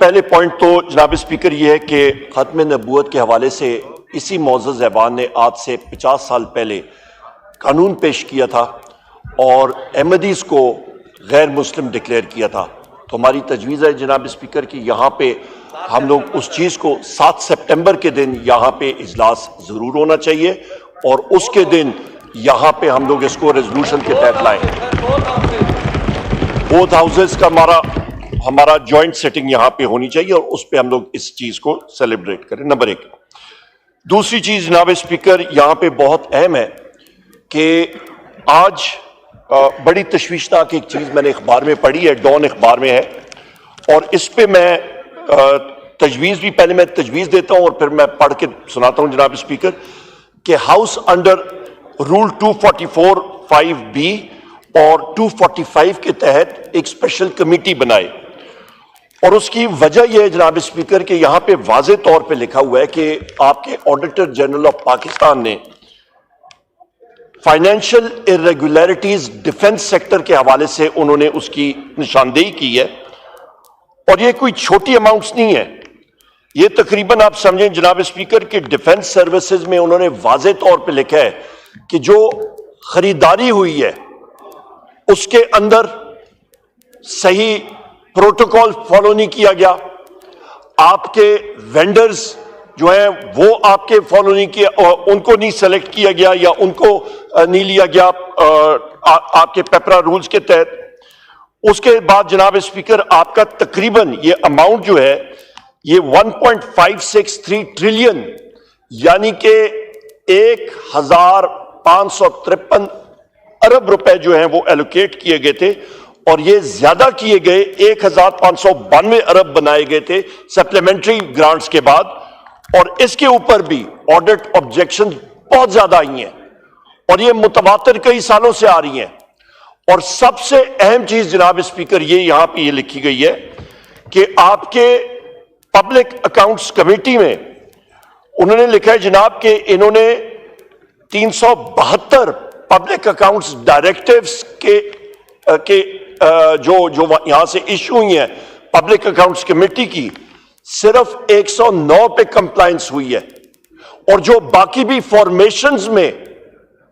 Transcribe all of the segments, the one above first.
पहले पॉइंट तो जनाब स्पीकर ये है कि खत्म नबूवत के हवाले से इसी मोअज़्ज़ज़ ऐवान ने आज से 50 साल पहले कानून पेश किया था और अहमदीज़ को गैर मुस्लिम डिक्लेयर किया था। तो हमारी तजवीज़ है जनाब स्पीकर की यहाँ पे हम लोग उस चीज़ को 7 सितंबर के दिन यहाँ पे इजलास ज़रूर होना चाहिए और उसके दिन यहाँ पे हम लोग इसको रेजोल्यूशन के तहत लाएं। बोथ हाउसेस का हमारा जॉइंट सेटिंग यहाँ पे होनी चाहिए और उस पे हम लोग इस चीज को सेलिब्रेट करें। नंबर एक। दूसरी चीज जनाब स्पीकर यहाँ पे बहुत अहम है कि आज बड़ी तशवीशनाक एक चीज मैंने अखबार में पढ़ी है, डॉन अखबार में है, और इस पे मैं तजवीज़ भी पहले मैं तजवीज़ देता हूं और फिर मैं पढ़ के सुनाता हूं जनाब स्पीकर कि हाउस अंडर रूल 244(5)B और 245 के तहत एक स्पेशल कमेटी बनाए। और उसकी वजह यह है जनाब स्पीकर कि यहां पे वाज़े तौर पे लिखा हुआ है कि आपके ऑडिटर जनरल ऑफ पाकिस्तान ने फाइनेंशियल इरेगुलरिटीज डिफेंस सेक्टर के हवाले से उन्होंने उसकी निशानदेही की है और ये कोई छोटी अमाउंट्स नहीं है। ये तकरीबन आप समझें जनाब स्पीकर कि डिफेंस सर्विसेज में उन्होंने वाज़े तौर पे लिखा है कि जो खरीदारी हुई है उसके अंदर सही प्रोटोकॉल फॉलो नहीं किया गया, आपके वेंडर्स जो हैं वो आपके फॉलो नहीं किया, उनको नहीं सेलेक्ट किया गया या उनको नहीं लिया गया आपके पेपरा रूल्स के तहत। उसके बाद जनाब स्पीकर आपका तकरीबन ये अमाउंट जो है ये 1.563 ट्रिलियन यानी कि 1553 अरब रुपए जो हैं वो एलोकेट किए गए थे और ये ज्यादा किए गए 1592 अरब बनाए गए थे सप्लीमेंट्री ग्रांट्स के बाद। और इसके ऊपर भी ऑडिट ऑब्जेक्शन बहुत ज्यादा आई हैं और ये मुतवातिर कई सालों से आ रही हैं। और सबसे अहम चीज जनाब स्पीकर ये यहां पे ये लिखी गई है कि आपके पब्लिक अकाउंट्स कमेटी में उन्होंने लिखा है जनाब कि इन्होंने 372 पब्लिक अकाउंट्स डायरेक्टिव्स के जो यहां से इशू हुई है पब्लिक अकाउंट्स कमेटी की, सिर्फ 109 पे कंप्लायंस हुई है और जो बाकी भी फॉर्मेशंस में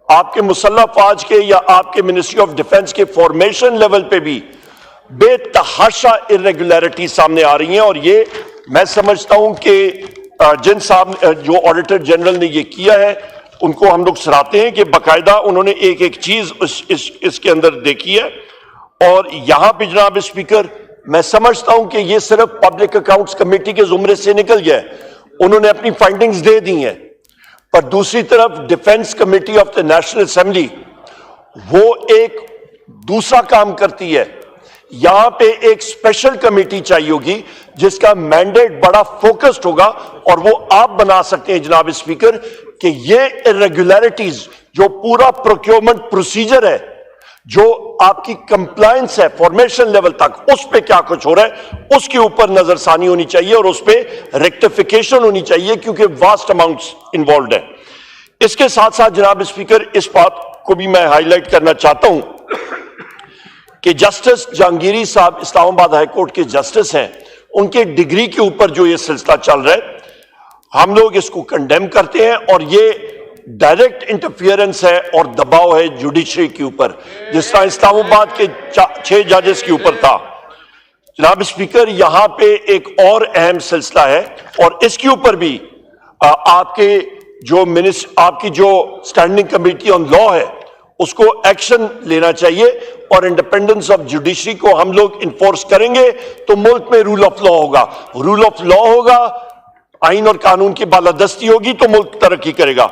आपके मुसल्लह फौज के या आपके मिनिस्ट्री ऑफ डिफेंस के फॉर्मेशन लेवल पे भी बेतहाशा इरेगुलरिटी सामने आ रही हैं। और ये मैं समझता हूं कि जिन साहब जो ऑडिटर जनरल ने ये किया है उनको हम लोग सराहते हैं कि बाकायदा उन्होंने एक एक चीज इसके अंदर देखी है। और यहां पे जनाब स्पीकर मैं समझता हूं कि ये सिर्फ पब्लिक अकाउंट्स कमेटी के जुमरे से निकल गया है, उन्होंने अपनी फाइंडिंग्स दे दी हैं, पर दूसरी तरफ defence committee of the national assembly वो एक दूसरा काम करती है। यहां पे एक स्पेशल कमेटी चाहिए होगी जिसका मैंडेट बड़ा फोकस्ड होगा और वो आप बना सकते हैं जनाब स्पीकर कि ये इरेगुलरिटीज जो पूरा प्रोक्योरमेंट प्रोसीजर है, जो आपकी कंप्लायंस है फॉर्मेशन लेवल तक, उस पे क्या कुछ हो रहा है उसके ऊपर नजरसानी होनी चाहिए और उस पे रेक्टिफिकेशन होनी चाहिए क्योंकि वास्ट अमाउंट्स इन्वॉल्व है। इसके साथ साथ जनाब स्पीकर इस बात को भी मैं हाईलाइट करना चाहता हूं कि जस्टिस जहांगीरी साहब इस्लामाबाद हाईकोर्ट के जस्टिस हैं, उनके डिग्री के ऊपर जो ये सिलसिला चल रहा है हम लोग इसको कंडेम करते हैं और ये डायरेक्ट इंटरफियरेंस है और दबाव है जुडिशरी के ऊपर, जिस तरह इस्लामाबाद के 6 जजेस के ऊपर था। जनाब स्पीकर यहां पे एक और अहम सिलसिला है और इसके ऊपर भी आपकी जो स्टैंडिंग कमेटी ऑन लॉ है उसको एक्शन लेना चाहिए और इंडिपेंडेंस ऑफ जुडिशरी को हम लोग इन्फोर्स करेंगे तो मुल्क में रूल ऑफ लॉ होगा। रूल ऑफ लॉ होगा, आइन और कानून की बालादस्ती होगी तो मुल्क तरक्की करेगा।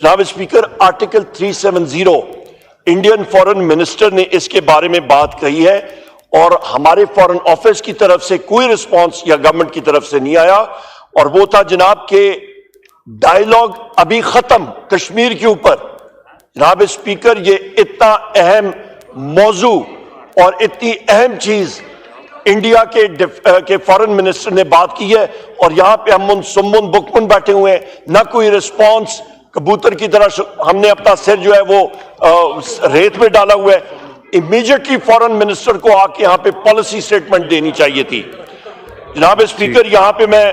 जनाब speaker article 370 Indian foreign minister ने इसके बारे में बात कही है और हमारे फॉरेन ऑफिस की तरफ से कोई रिस्पांस या गवर्नमेंट की तरफ से नहीं आया और वो था जनाब के डायलॉग अभी खत्म कश्मीर के ऊपर। जनाब स्पीकर ये इतना अहम मौजू और इतनी अहम चीज इंडिया के फॉरेन मिनिस्टर ने बात की है और यहां पे हम सुम्मुन बुकमुन बैठे हुए हैं, ना कोई रिस्पांस, कबूतर की तरह हमने अपना सिर जो है वो रेत में डाला हुआ है। इमीडिएटली फॉरेन मिनिस्टर को आके यहां पे पॉलिसी स्टेटमेंट देनी चाहिए थी। जनाब स्पीकर, यहां पे मैं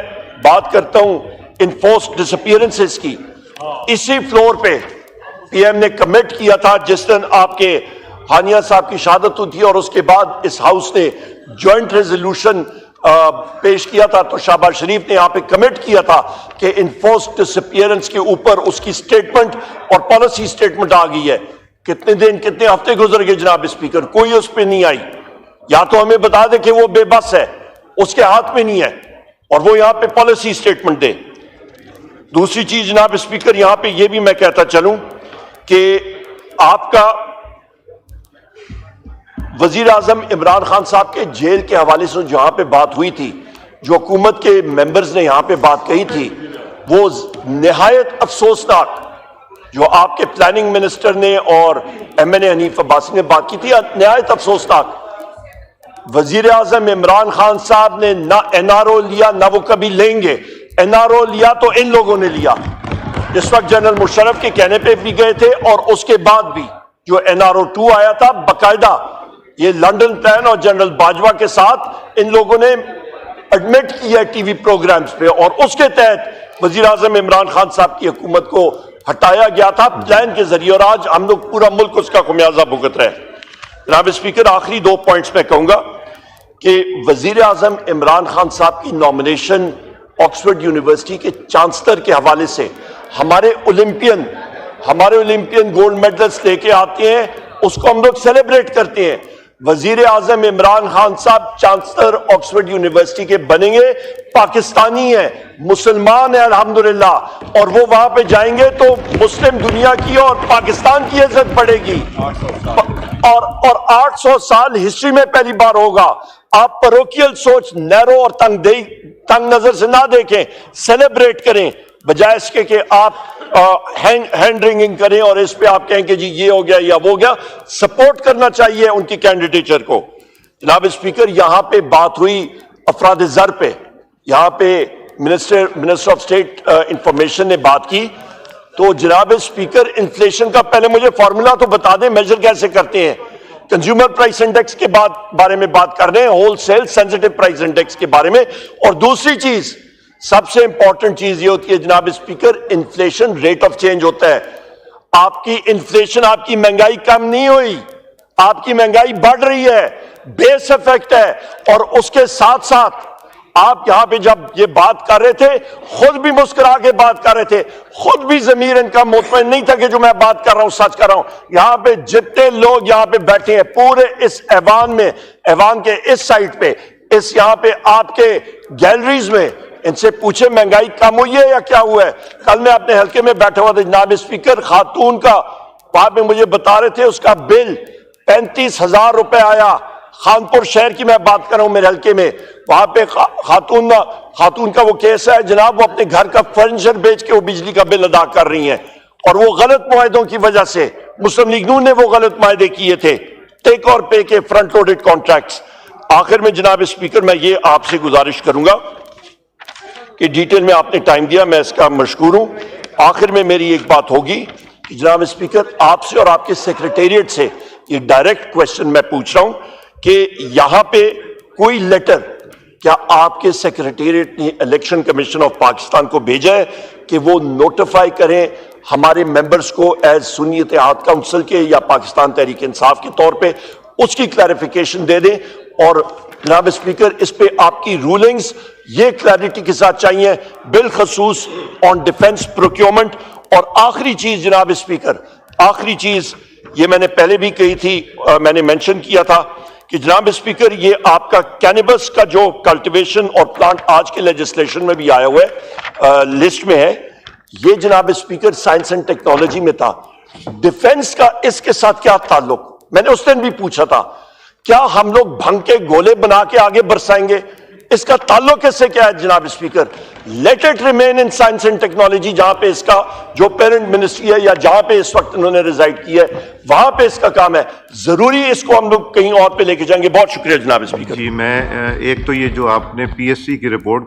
बात करता हूं इनफोर्स्ड डिसअपीयरेंसेस की। इसी फ्लोर पे पीएम ने कमिट किया था जिस दिन आपके हानिया साहब की शहादत हुई थी और उसके बाद इस हाउस ने ज्वाइंट रेजोल्यूशन पेश किया था, तो शहबाज शरीफ ने यहां पे कमिट किया था कि इनफोर्स्ड डिसअपीयरेंस के ऊपर उसकी स्टेटमेंट और पॉलिसी स्टेटमेंट आ गई है। कितने दिन कितने हफ्ते गुजर गए जनाब स्पीकर, कोई उस पर नहीं आई। या तो हमें बता दे कि वो बेबस है, उसके हाथ में नहीं है, और वो यहां पे पॉलिसी स्टेटमेंट दे। दूसरी चीज जनाब स्पीकर, यहां पे ये भी मैं कहता चलूं कि आपका वजीर आजम इमरान खान साहब के जेल के हवाले से जहां पे बात हुई थी, जो हुकूमत के मेंबर्स ने यहां पे बात कही थी, वो निहायत अफसोसनाक, जो आपके प्लानिंग मिनिस्टर ने और एमएनए हनीफ अब्बासी ने बात की थी, निहायत अफसोसनाक। वजीर आजम इमरान खान साहब ने ना एनआरओ लिया, ना वो कभी लेंगे। एनआरओ लिया तो इन लोगों ने लिया, इस वक्त जनरल मुशर्रफ के कहने पे भी गए थे, और उसके बाद भी जो एनआरओ 2 आया था, बकायदा ये लंदन प्लान और जनरल बाजवा के साथ इन लोगों ने एडमिट किया टीवी प्रोग्राम्स पे, और उसके तहत वजीर आजम इमरान खान साहब की हुकूमत को हटाया गया था प्लान के जरिए, और आज हम लोग पूरा मुल्क उसका खुमियाजा भुगत रहे हैं। जनाब स्पीकर, आखिरी 2 पॉइंट्स में कहूंगा कि वजीर आजम इमरान खान साहब की नॉमिनेशन ऑक्सफोर्ड यूनिवर्सिटी के चांसलर के हवाले से हमारे ओलंपियन गोल्ड मेडल्स लेके आते हैं, उसको हम लोग सेलिब्रेट करते हैं। वजीर आजम इमरान खान साहब चांसलर ऑक्सफोर्ड यूनिवर्सिटी के बनेंगे, पाकिस्तानी है, मुसलमान है अल्हम्दुलिल्लाह, और वो वहां पे जाएंगे तो मुस्लिम दुनिया की और पाकिस्तान की इज्जत बढ़ेगी, और 800 साल हिस्ट्री में पहली बार होगा। आप पैरोकियल सोच, नैरो और तंग नजर से ना देखें, सेलिब्रेट करें, बजाय इसके कि आप हैंड रिंगिंग करें और इस पे आप कहें कि जी ये हो गया या वो हो गया। सपोर्ट करना चाहिए उनकी कैंडिडेचर को। जनाब स्पीकर, यहां पे बात हुई अफराद ज़र पे, यहां पे मिनिस्टर ऑफ स्टेट इंफॉर्मेशन ने बात की, तो जनाब स्पीकर, इन्फ्लेशन का पहले मुझे फॉर्मूला तो बता दें, मेजर कैसे करते हैं। कंज्यूमर प्राइस इंडेक्स के बारे में बात कर रहे हैं, होलसेल सेंसिटिव प्राइस इंडेक्स के बारे में। और दूसरी चीज, सबसे इंपॉर्टेंट चीज ये होती है जनाब speaker, inflation rate of change होता है। आपकी इन्फ्लेशन, आपकी महंगाई कम नहीं हुई, आपकी महंगाई बढ़ रही है, बेस इफेक्ट है। और उसके साथ साथ आप यहां पे जब ये बात कर रहे थे, खुद भी मुस्कुरा के बात कर रहे थे, खुद भी जमीर इनका मुतमईन नहीं था कि जो मैं बात कर रहा हूं सच कर रहा हूं। यहां पे जितने लोग यहां पे बैठे हैं पूरे इस ऐवान में, ऐवान के इस साइड पे, इस यहां पे आपके गैलरीज में, इनसे पूछे महंगाई कम हुई है या क्या हुआ है। कल मैं अपने हल्के में बैठा हुआ था जनाब स्पीकर, खातून का वहां पे मुझे बता रहे थे उसका बिल 35,000 रुपए आया। खानपुर शहर की मैं बात कर रहा हूं, मेरे हल्के में, वहां पे खातून का वो केस है जनाब, वो अपने घर का फर्नीचर बेच के वो बिजली का बिल अदा कर रही हैं, और वो गलत मुआहदों की वजह से मुस्लिम लीग नून ने वो गलत मुआहदे किए थे, टेक और पे के फ्रंट लोडेड कॉन्ट्रैक्ट्स। आखिर में जनाब स्पीकर, मैं ये आपसे गुजारिश करूंगा कि डिटेल में आपने टाइम दिया, मैं इसका मशकूर हूं। आखिर में मेरी एक बात होगी कि जनाब स्पीकर, आपसे और आपके सेक्रेटेरिएट से ये डायरेक्ट क्वेश्चन मैं पूछ रहा हूं कि यहां पे कोई लेटर क्या आपके सेक्रेटेरिएट ने इलेक्शन कमीशन ऑफ पाकिस्तान को भेजा है कि वो नोटिफाई करें हमारे मेंबर्स को एज सुन्नी इत्तेहाद काउंसिल के या पाकिस्तान तहरीक इंसाफ के तौर पे, उसकी क्लैरिफिकेशन दे दें। और जनाब स्पीकर, इस पे आपकी रूलिंग्स ये क्लैरिटी के साथ चाहिए, बिलखसूस ऑन डिफेंस प्रोक्योरमेंट। और आखिरी चीज जनाब स्पीकर, आखिरी चीज ये मैंने पहले भी कही थी, मैंने मेंशन किया था कि जनाब स्पीकर, ये आपका कैनिबस का जो कल्टीवेशन और प्लांट आज के लेजिस्लेशन में भी आया हुआ है, लिस्ट में है, ये जनाब स्पीकर साइंस एंड टेक्नोलॉजी में था। डिफेंस का इसके साथ क्या ताल्लुक, मैंने उस दिन भी पूछा था, क्या हम लोग भंग के गोले बना के आगे बरसाएंगे, इसका ताल्लुक कैसे क्या है जनाब speaker. Let it remain in science and technology, जहां पे इसका जो पेरेंट मिनिस्ट्री है या जहां पे इस वक्त उन्होंने रिजाइड किया है वहां पे इसका काम है। जरूरी इसको हम लोग कहीं और पे लेके जाएंगे। बहुत शुक्रिया जनाब स्पीकर। जी, मैं एक तो ये जो आपने पीएससी की रिपोर्ट